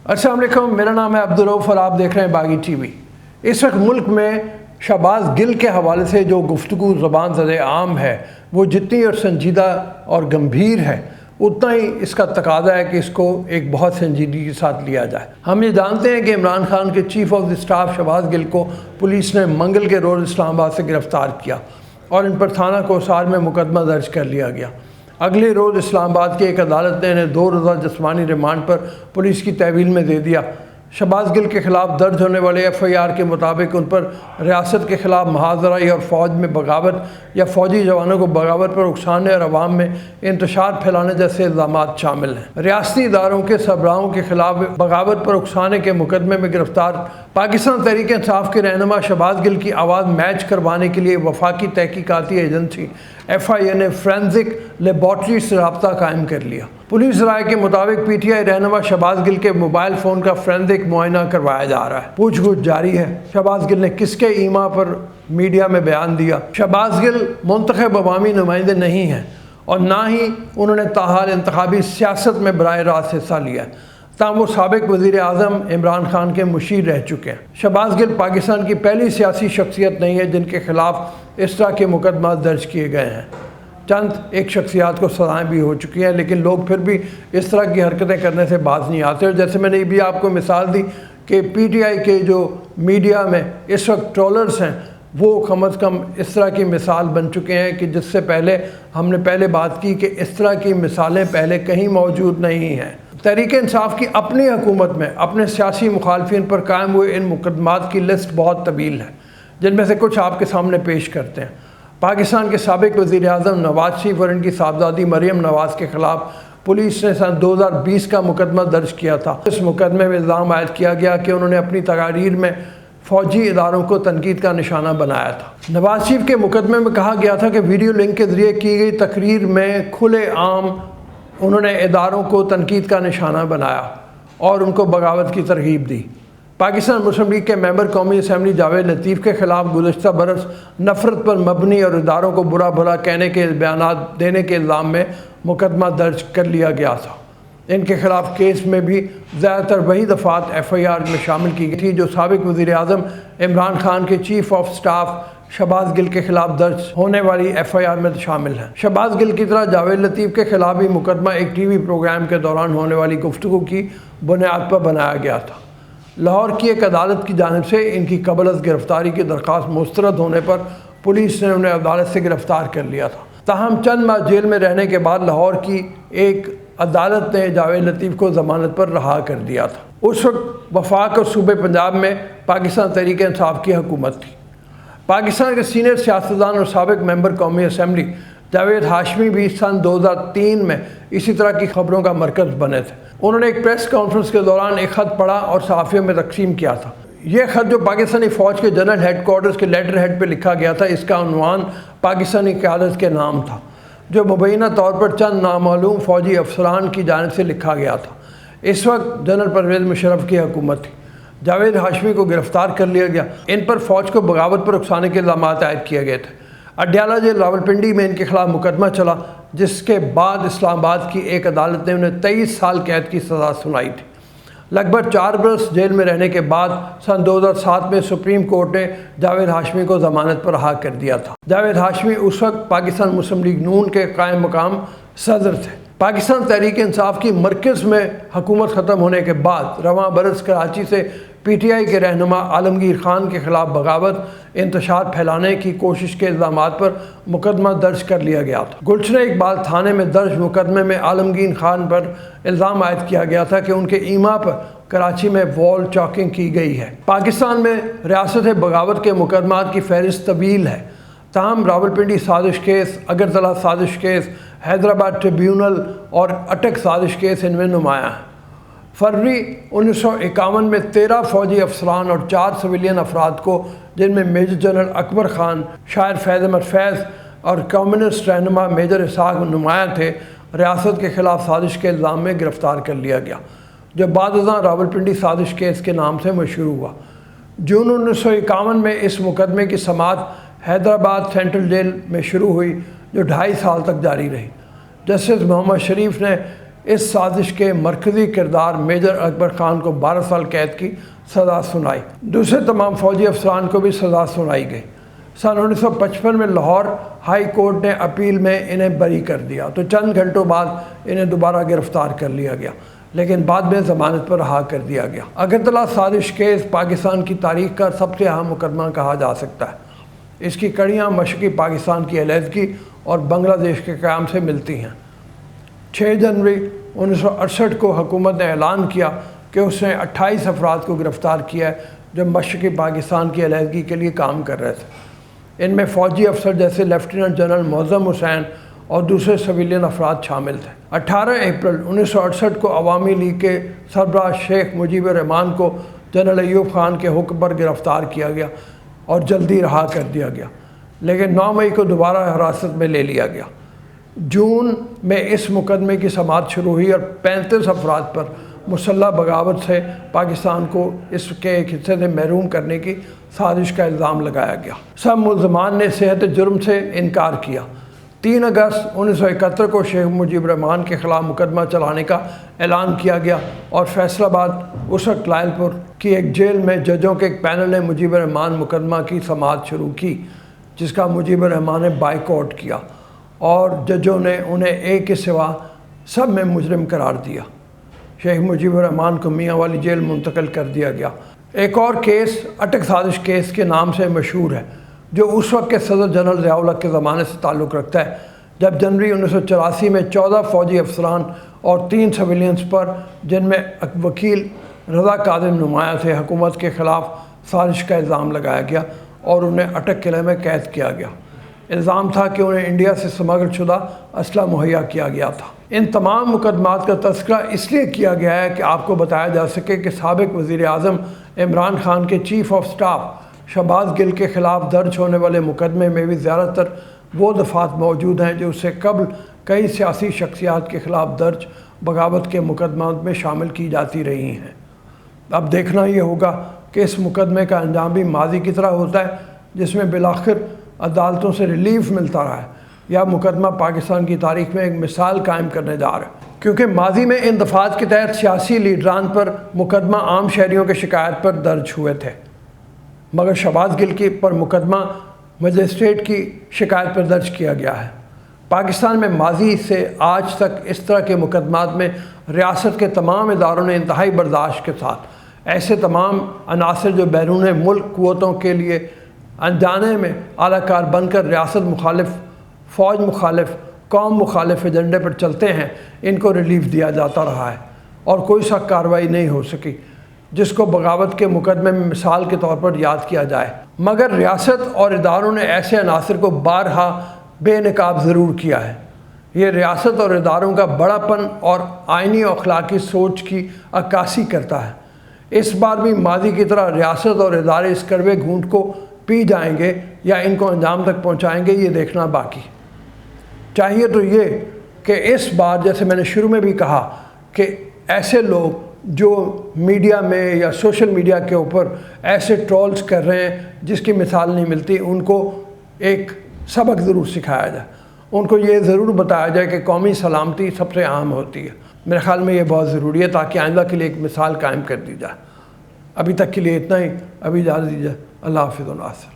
अस्सलाम वालेकुम, मेरा नाम है अब्दुल रऊफ और आप देख रहे हैं बागी टीवी। इस वक्त मुल्क में शहबाज गिल के हवाले से जो गुफ्तगू ज़बान ज़द आम है वो जितनी और संजीदा और गंभीर है उतना ही इसका तकाज़ा है कि इसको एक बहुत संजीदगी के साथ लिया जाए। हम ये जानते हैं कि इमरान खान के chief of the staff Shahbaz Gill को पुलिस ने मंगल के रोज़ इस्लामाबाद से गिरफ़्तार किया और इन पर थाना कोसार में मुकदमा दर्ज कर लिया गया। अगले रोज़ इस्लामाबाद की एक अदालत ने इन्हें 2 रोज़ा जिस्मानी रिमांड पर पुलिस की तहवील में दे दिया। शहबाज गिल के ख़िलाफ़ दर्ज होने वाले FIR के मुताबिक उन पर रियासत के ख़िलाफ़ महाजराई और फ़ौज में बगावत या फ़ौजी जवानों को बगावत पर उकसाने और अवाम में इंतशार फैलाने जैसे इल्ज़ामात शामिल हैं। रियासती इदारों के सरबराहों के ख़िलाफ़ बगावत पर उकसाने के मुकदमे में गिरफ़्तार पाकिस्तान तहरीक इंसाफ के रहनुमा शहबाज गिल की आवाज़ मैच करवाने के लिए वफाकी तहकीकाती एजेंसी FIA ने फोरेंसिक लेबॉर्ट्री से रब्ता कायम कर लिया। पुलिस राय के मुताबिक PTI रहनुमा शहबाज गिल के मोबाइल फ़ोन का फोरेंसिक मुआयना करवाया जा रहा है। पूछगछ जारी है। शहबाज गिल ने किसके ईमा पर मीडिया में बयान दिया? शहबाज गिल मुंतखब अवामी नुमाइंदे नहीं हैं और ना ही उन्होंने ताहाल इंतखाबी सियासत में बराह रास्त हिस्सा लिया है। ताहम वो साबिक वज़ीर आज़म इमरान खान के मुशीर रह चुके हैं। शहबाज गिल पाकिस्तान की पहली सियासी शख्सियत नहीं है जिनके ख़िलाफ़ इस तरह के मुकदमा दर्ज किए गए हैं। चंद एक शख्सियात को सज़ाएँ भी हो चुकी हैं, लेकिन लोग फिर भी इस तरह की हरकतें करने से बाज नहीं आते। और जैसे मैंने भी आपको मिसाल दी कि PTI के जो मीडिया में इस वक्त ट्रोलर्स हैं वो कम अज़ कम इस तरह की मिसाल बन चुके हैं कि जिससे पहले हमने पहले बात की कि इस तरह की मिसालें पहले कहीं मौजूद नहीं हैं। तहरीक इंसाफ की अपनी हुकूमत में अपने सियासी मुखालफिन पर कायम हुए इन मुकदमात की लिस्ट बहुत तवील है, जिनमें से कुछ आपके सामने पेश करते हैं। पाकिस्तान के साबिक वज़ीर आज़म नवाज शरीफ और इनकी साहबजादी मरियम नवाज़ के ख़िलाफ़ पुलिस ने सन 2020 का मुकदमा दर्ज किया था। इस मुकदमे में इल्ज़ाम आयद किया गया कि उन्होंने अपनी तकारीर में फ़ौजी इदारों को तनकीद का निशाना बनाया था। नवाज शरीफ के मुकदमे में कहा गया था कि वीडियो लिंक के ज़रिए की गई तकरीर में खुले आम उन्होंने इदारों को तनकीद का निशाना बनाया और उनको बगावत की तरगीब दी। पाकिस्तान मुस्लिम लीग के मेंबर कौमी असम्बली जावेद लतीफ़ के ख़िलाफ़ गुज़श्ता बरस नफ़रत पर मबनी और इदारों को बुरा भला कहने के बयानात देने के इल्ज़ाम में मुकदमा दर्ज कर लिया गया था। इनके ख़िलाफ़ केस में भी ज़्यादातर वही दफ़ात FIR में शामिल की गई थी जो साबिक वज़ीर आज़म इमरान खान के chief of staff Shahbaz Gill के ख़िलाफ़ दर्ज होने वाली FIR में शामिल हैं। शहबाज गिल की तरह जावेद लतीफ़ के ख़िलाफ़ भी मुकदमा एक TV प्रोग्राम के दौरान होने वाली गुफ्तगू की बुनियाद पर बनाया गया था। लाहौर की एक अदालत की जानिब से इनकी कबल गिरफ़्तारी की दरख्वास्त मुस्तरद होने पर पुलिस ने उन्हें अदालत से गिरफ़्तार कर लिया था। ताहम चंद माह जेल में रहने के बाद लाहौर की एक अदालत ने जावेद लतीफ़ को ज़मानत पर रहा कर दिया था। उस वक्त वफाक और सूबे पंजाब में पाकिस्तान तहरीक इंसाफ की हुकूमत थी। पाकिस्तान के सीनियर सियासतदान और साबिक मेंबर कौमी असम्बली जावेद हाशमी भी सन 2003 में इसी तरह की खबरों का मरकज़ बने थे। उन्होंने एक प्रेस कॉन्फ्रेंस के दौरान एक ख़त पढ़ा और सहाफ़ियों में तकसीम किया था। यह ख़त जो पाकिस्तानी फ़ौज के जनरल हेडकोार्टर्स के लेटर हेड पर लिखा गया था, इसका उन्वान पाकिस्तानी क़यादत के नाम था, जो मुबैना तौर पर चंद नामालूम फ़ौजी अफसरान की जानिब से लिखा गया था। इस वक्त जनरल परवेज़ मुशर्रफ की हुकूमत थी। जावेद हाशमी को गिरफ़्तार कर लिया गया। इन पर फ़ौज को बगावत पर उकसाने के इल्ज़ामात आयद किए गए थे। अडयाला जेल रावलपिंडी में इनके ख़िलाफ़ मुकदमा चला, जिसके बाद इस्लामाबाद की एक अदालत ने उन्हें 23 साल कैद की सज़ा सुनाई थी। लगभग 4 बरस जेल में रहने के बाद सन 2007 में सुप्रीम कोर्ट ने जावेद हाशमी को ज़मानत पर रहा कर दिया था। जावेद हाशमी उस वक्त पाकिस्तान मुस्लिम लीग नून के कायम मकाम सदर थे। पाकिस्तान तहरीक इंसाफ की मरकज़ में हुकूमत ख़त्म होने के बाद रवां बरस कराची से PTI के रहनुमा आलमगीर खान के ख़िलाफ़ बगावत इंतशार फैलाने की कोशिश के इल्ज़ामात पर मुकदमा दर्ज कर लिया गया था। गुलशन इकबाल थाने में दर्ज मुकदमे में आलमगीर खान पर इल्ज़ाम आयद किया गया था कि उनके ईमा पर कराची में वॉल चॉकिंग की गई है। पाकिस्तान में रियासत बगावत के मुकदमात की फहरिस्त तवील है। ताहम रावलपिंडी साजिश केस, अगरतला साजिश केस, हैदराबाद ट्रिब्यूनल और अटक साजिश केस इनमें नुमायाँ हैं। फरवरी 1951 में 13 फ़ौजी अफसरान और 4 सिविलियन अफराद को, जिनमें मेजर जनरल अकबर ख़ान, शायर फैज़ अहमद फैज़ और कम्युनिस्ट रहनुमा मेजर इसहाक नुमायाँ थे, रियासत के ख़िलाफ़ साजिश के इल्ज़ाम में गिरफ़्तार कर लिया गया, जो बाद रावलपिंडी साजिश केस के नाम से मशहूर हुआ। जून 1951 में इस मुकदमे की समाअत हैदराबाद सेंट्रल जेल में शुरू हुई, जो 2.5 साल तक जारी रही। जस्टिस मोहम्मद शरीफ ने اس سازش کے مرکزی کردار میجر اکبر خان کو 12 سال قید کی سزا سنائی۔ دوسرے تمام فوجی افسران کو بھی سزا سنائی گئی۔ سن 1955 میں لاہور ہائی کورٹ نے اپیل میں انہیں بری کر دیا تو چند گھنٹوں بعد انہیں دوبارہ گرفتار کر لیا گیا، لیکن بعد میں ضمانت پر رہا کر دیا گیا۔ اگرتلہ سازش کیس پاکستان کی تاریخ کا سب سے اہم مقدمہ کہا جا سکتا ہے۔ اس کی کڑیاں مشرقی پاکستان کی علیحدگی اور بنگلہ دیش کے قیام سے ملتی ہیں۔ 6 جنوری 1968 کو حکومت نے اعلان کیا کہ اس نے 28 افراد کو گرفتار کیا ہے جو مشرقی پاکستان کی علیحدگی کے لیے کام کر رہے تھے۔ ان میں فوجی افسر جیسے لیفٹیننٹ جنرل معظم حسین اور دوسرے سویلین افراد شامل تھے۔ 18 اپریل 1968 کو عوامی لیگ کے سربراہ شیخ مجیب الرحمان کو جنرل ایوب خان کے حکم پر گرفتار کیا گیا اور جلدی رہا کر دیا گیا، لیکن 9 مئی کو دوبارہ حراست میں لے لیا گیا۔ جون میں اس مقدمے کی سماعت شروع ہوئی اور 35 افراد پر مسلح بغاوت سے پاکستان کو اس کے ایک حصے سے محروم کرنے کی سازش کا الزام لگایا گیا۔ سب ملزمان نے صحت جرم سے انکار کیا۔ 3 اگست 1971 کو شیخ مجیب الرحمان کے خلاف مقدمہ چلانے کا اعلان کیا گیا اور فیصل آباد اس وقت لائل پور کی ایک جیل میں ججوں کے ایک پینل نے مجیب الرحمان مقدمہ کی سماعت شروع کی، جس کا مجیب الرحمان نے بائیکاٹ کیا اور ججوں نے انہیں ایک کے سوا سب میں مجرم قرار دیا۔ شیخ مجیب الرحمان کو میاں والی جیل منتقل کر دیا گیا۔ ایک اور کیس اٹک سازش کیس کے نام سے مشہور ہے، جو اس وقت کے صدر جنرل ضیاء الحق کے زمانے سے تعلق رکھتا ہے، جب جنوری 1984 میں 14 فوجی افسران اور 3 سویلینز پر، جن میں وکیل رضا کاظم نمایاں تھے، حکومت کے خلاف سازش کا الزام لگایا گیا اور انہیں اٹک قلعے میں قید کیا گیا۔ الزام تھا کہ انہیں انڈیا سے سمگل شدہ اسلحہ مہیا کیا گیا تھا۔ ان تمام مقدمات کا تذکرہ اس لیے کیا گیا ہے کہ آپ کو بتایا جا سکے کہ سابق وزیر اعظم عمران خان کے چیف آف سٹاف شہباز گل کے خلاف درج ہونے والے مقدمے میں بھی زیادہ تر وہ دفعات موجود ہیں جو اس سے قبل کئی سیاسی شخصیات کے خلاف درج بغاوت کے مقدمات میں شامل کی جاتی رہی ہیں۔ اب دیکھنا یہ ہوگا کہ اس مقدمے کا انجام بھی ماضی کی طرح ہوتا ہے، جس میں بالآخر عدالتوں سے ریلیف ملتا رہا ہے، یا مقدمہ پاکستان کی تاریخ میں ایک مثال قائم کرنے جا رہا ہے، کیونکہ ماضی میں ان دفعات کے تحت سیاسی لیڈران پر مقدمہ عام شہریوں کے شکایت پر درج ہوئے تھے، مگر شہباز گل کی پر مقدمہ مجسٹریٹ کی شکایت پر درج کیا گیا ہے۔ پاکستان میں ماضی سے آج تک اس طرح کے مقدمات میں ریاست کے تمام اداروں نے انتہائی برداشت کے ساتھ ایسے تمام عناصر جو بیرون ملک قوتوں کے لیے انجانے میں اعلیٰ کار بن کر ریاست مخالف، فوج مخالف، قوم مخالف ایجنڈے پر چلتے ہیں، ان کو ریلیف دیا جاتا رہا ہے اور کوئی سخت کارروائی نہیں ہو سکی جس کو بغاوت کے مقدمے میں مثال کے طور پر یاد کیا جائے۔ مگر ریاست اور اداروں نے ایسے عناصر کو بارہا بے نقاب ضرور کیا ہے۔ یہ ریاست اور اداروں کا بڑا پن اور آئینی و اخلاقی سوچ کی عکاسی کرتا ہے۔ اس بار بھی ماضی کی طرح ریاست اور ادارے اس کڑوے گھونٹ کو پی جائیں گے یا ان کو انجام تک پہنچائیں گے، یہ دیکھنا باقی۔ چاہیے تو یہ کہ اس بار، جیسے میں نے شروع میں بھی کہا، کہ ایسے لوگ جو میڈیا میں یا سوشل میڈیا کے اوپر ایسے ٹرولز کر رہے ہیں جس کی مثال نہیں ملتی، ان کو ایک سبق ضرور سکھایا جائے، ان کو یہ ضرور بتایا جائے کہ قومی سلامتی سب سے اہم ہوتی ہے۔ میرے خیال میں یہ بہت ضروری ہے تاکہ آئندہ کے لیے ایک مثال قائم کر دی جائے۔ ابھی تک کے لیے اتنا ہی، ابھی اجازت دیجیے۔ اللہ حافظ و ناصر۔